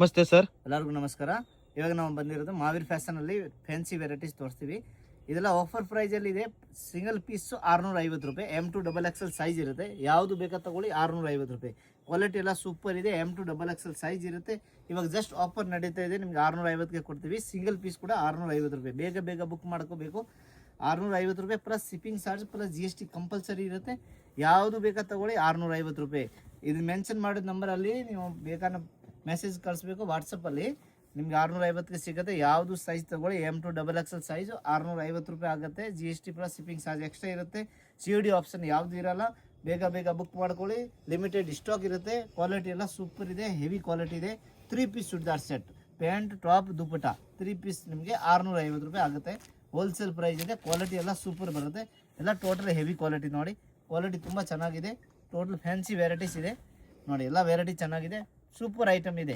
ನಮಸ್ತೆ ಸರ್. ಎಲ್ಲರಿಗೂ ನಮಸ್ಕಾರ. ಇವಾಗ ನಾವು ಬಂದಿರೋದು ಮಾವೀರ್ ಫ್ಯಾಷನಲ್ಲಿ ಫ್ಯಾನ್ಸಿ ವೆರೈಟೀಸ್ ತೋರಿಸ್ತೀವಿ. ಇದೆಲ್ಲ ಆಫರ್ ಪ್ರೈಸಲ್ಲಿ ಇದೆ. ಸಿಂಗಲ್ ಪೀಸು 650 ರೂಪಾಯಿ. M2 XXL ಸೈಜ್ ಇರುತ್ತೆ. ಯಾವುದು ಬೇಕಾ ತಗೊಳ್ಳಿ, 650 ರೂಪಾಯಿ. ಕ್ವಾಲಿಟಿ ಎಲ್ಲ ಸೂಪರ್ ಇದೆ. M2 XXL ಸೈಜ್ ಇರುತ್ತೆ. ಇವಾಗ ಜಸ್ಟ್ ಆಫರ್ ನಡೀತಾ ಇದೆ, ನಿಮ್ಗೆ 650ಗೆ ಕೊಡ್ತೀವಿ. ಸಿಂಗಲ್ ಪೀಸ್ ಕೂಡ 650 ರೂಪಾಯಿ. ಬೇಗ ಬೇಗ ಬುಕ್ ಮಾಡ್ಕೋಬೇಕು. 650 ರೂಪಾಯಿ plus shipping charge plus GST compulsory ಇರುತ್ತೆ. ಯಾವುದು ಬೇಕಾ ತಗೊಳ್ಳಿ, 650 ರೂಪಾಯಿ. ಇದು ಮೆನ್ಷನ್ ಮಾಡಿದ ನಂಬರಲ್ಲಿ ನೀವು ಬೇಕಾದ ಮೆಸೇಜ್ ಕಳಿಸ್ಬೇಕು ವಾಟ್ಸಪ್ಪಲ್ಲಿ. ನಿಮ್ಗೆ 650ಗೆ ಸಿಗುತ್ತೆ. ಯಾವುದು ಸೈಜ್ ತಗೊಳ್ಳಿ, M2 XXL ಸೈಜು 650 ರೂಪಾಯಿ ಆಗುತ್ತೆ. GST plus shipping charge extra ಇರುತ್ತೆ. COD ಆಪ್ಷನ್ ಯಾವುದು ಇರಲ್ಲ. ಬೇಗ ಬೇಗ ಬುಕ್ ಮಾಡ್ಕೊಳ್ಳಿ. ಲಿಮಿಟೆಡ್ ಸ್ಟಾಕ್ ಇರುತ್ತೆ. ಕ್ವಾಲಿಟಿ ಎಲ್ಲ ಸೂಪರ್ ಇದೆ, ಹೆವಿ ಕ್ವಾಲಿಟಿ ಇದೆ. 3 piece churidar set, pant top dupatta 3 piece ನಿಮಗೆ 650 ರೂಪಾಯಿ ಆಗುತ್ತೆ. ಹೋಲ್ಸೇಲ್ ಪ್ರೈಸ್ ಇದೆ. ಕ್ವಾಲಿಟಿ ಎಲ್ಲ ಸೂಪರ್ ಬರುತ್ತೆ. ಎಲ್ಲ ಟೋಟಲ್ ಹೆವಿ ಕ್ವಾಲಿಟಿ ನೋಡಿ. ಕ್ವಾಲಿಟಿ ತುಂಬ ಚೆನ್ನಾಗಿದೆ. ಟೋಟಲ್ ಫ್ಯಾನ್ಸಿ ವೆರೈಟೀಸ್ ಇದೆ ನೋಡಿ. ಎಲ್ಲ ವೆರೈಟಿ ಚೆನ್ನಾಗಿದೆ. ಸೂಪರ್ ಐಟಮ್ ಇದೆ.